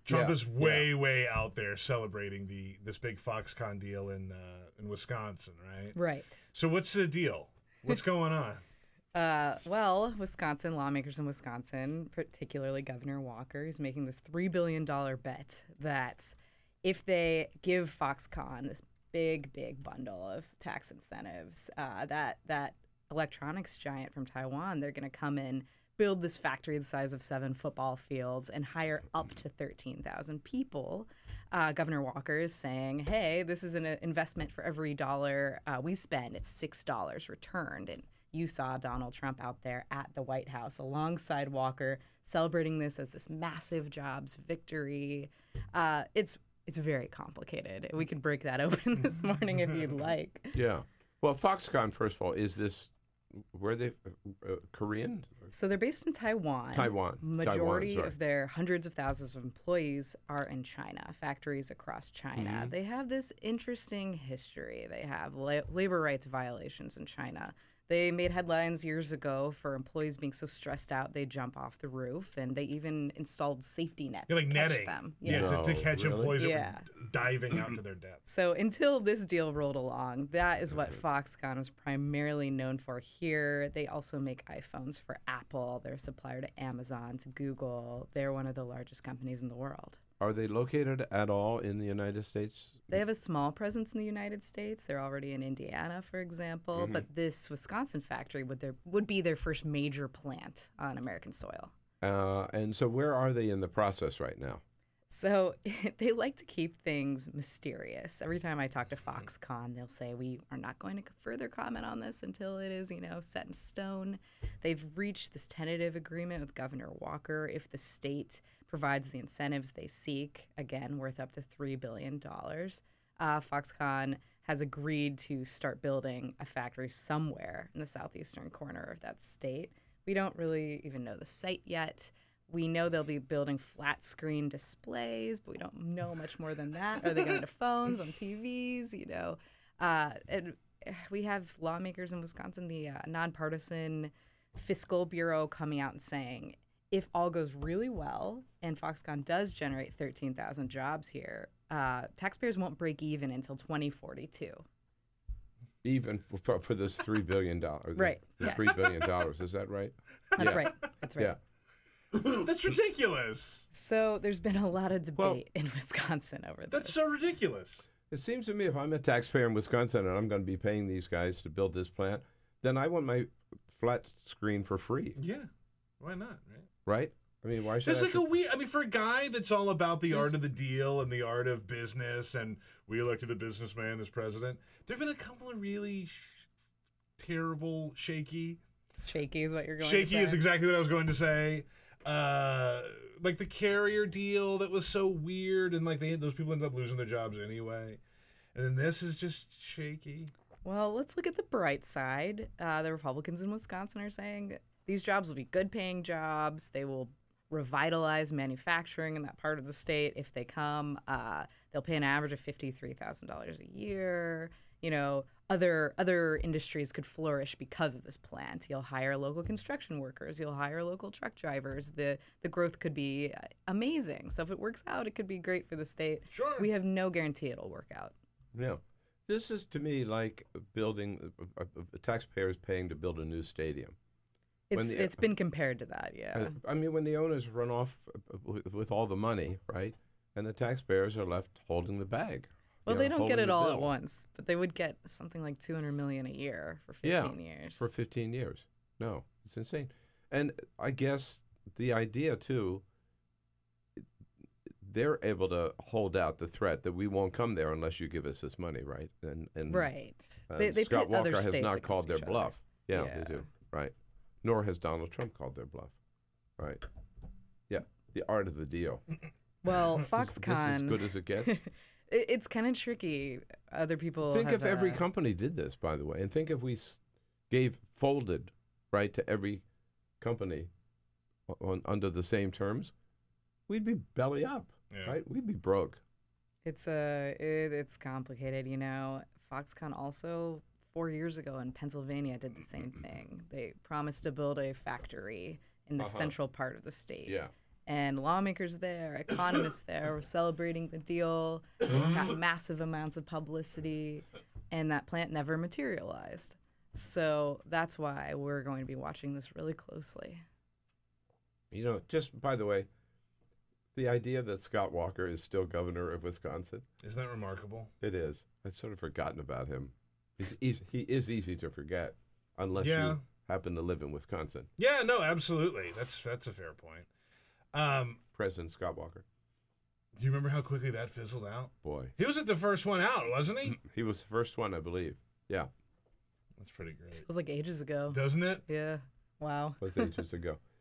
Trump is way out there celebrating this big Foxconn deal in Wisconsin, right? Right. So what's the deal? What's going on? Well, Wisconsin lawmakers in Wisconsin, particularly Governor Walker, is making this $3 billion bet that if they give Foxconn this big bundle of tax incentives, that electronics giant from Taiwan, they're going to come in, build this factory the size of 7 football fields, and hire up to 13,000 people. Governor Walker is saying, hey, this is an investment for every dollar we spend. It's $6 returned. And you saw Donald Trump out there at the White House alongside Walker celebrating this as this massive jobs victory. It's very complicated. We could break that open this morning if you'd like. Yeah. Well, Foxconn, first of all, is this, where are they, Korean? So they're based in Taiwan. Majority of their hundreds of thousands of employees are in China, factories across China. They have this interesting history. They have labor rights violations in China. They made headlines years ago for employees being so stressed out they jump off the roof, and they even installed safety nets like to netting. catch them. To catch employees that Yeah. were diving out to their death. So until this deal rolled along, that is what Foxconn is primarily known for here. They also make iPhones for Apple. They're a supplier to Amazon, to Google. They're one of the largest companies in the world. Are they located at all in the United States? They have a small presence in the United States. They're already in Indiana, for example. But this Wisconsin factory would be their first major plant on American soil. And so where are they in the process right now? So they like to keep things mysterious. Every time I talk to Foxconn, they'll say, we are not going to further comment on this until it is, set in stone. They've reached this tentative agreement with Governor Walker. If the state provides the incentives they seek, again, worth up to $3 billion, Foxconn has agreed to start building a factory somewhere in the southeastern corner of that state. We don't really even know the site yet. We know they'll be building flat screen displays, but we don't know much more than that. Are they going to phones on TVs? And we have lawmakers in Wisconsin, the nonpartisan fiscal bureau, coming out and saying, if all goes really well and Foxconn does generate 13,000 jobs here, taxpayers won't break even until 2042. Even for this $3 billion. Right. The $3 billion, is that right? That's right. That's right. Yeah. That's ridiculous. So there's been a lot of debate in Wisconsin over this. That's so ridiculous. It seems to me if I'm a taxpayer in Wisconsin and I'm going to be paying these guys to build this plant, then I want my flat screen for free. Yeah. Why not, right? Right? I mean, why should There's like a weird, for a guy that's all about the art of the deal and the art of business, and we elected a businessman as president, there have been a couple of really shaky. Shaky is what you're going to say. Shaky is exactly what I was going to say. Like the carrier deal that was so weird, and like those people ended up losing their jobs anyway. And then this is just shaky. Well, let's look at the bright side. The Republicans in Wisconsin are saying these jobs will be good-paying jobs. They will revitalize manufacturing in that part of the state if they come. They'll pay an average of $53,000 a year. Other industries could flourish because of this plant. You'll hire local construction workers. You'll hire local truck drivers. The growth could be amazing. So if it works out, it could be great for the state. Sure. We have no guarantee it'll work out. Yeah. This is, to me, like building, taxpayers paying to build a new stadium. It's been compared to that, yeah. I mean, when the owners run off with all the money, right, and the taxpayers are left holding the bag. Well, they don't get it all at once, but they would get something like $200 million a year for 15 years. For 15 years. No, it's insane. And I guess the idea, too, they're able to hold out the threat that we won't come there unless you give us this money, right? And right. They Scott pit other Walker has states not called their against each bluff. other. Yeah, they do. Right. Nor has Donald Trump called their bluff. Right. Yeah. The art of the deal. Well, Foxconn. This is as good as it gets. It's kind of tricky. Other people think have, if every company did this, by the way, and think if we folded, right, to every company under the same terms, we'd be belly up, right? We'd be broke. It's complicated, Foxconn also 4 years ago in Pennsylvania did the same thing. They promised to build a factory in the central part of the state. Yeah. And lawmakers there, economists there, were celebrating the deal, got massive amounts of publicity, and that plant never materialized. So that's why we're going to be watching this really closely. You know, just by the way, the idea that Scott Walker is still governor of Wisconsin. Isn't that remarkable? It is. I'd sort of forgotten about him. He is easy to forget unless you happen to live in Wisconsin. Yeah, no, absolutely. That's a fair point. President Scott Walker. Do you remember how quickly that fizzled out? Boy. He was the first one out, wasn't he? He was the first one, I believe. Yeah. That's pretty great. It was like ages ago. Doesn't it? Yeah. Wow. It was ages ago.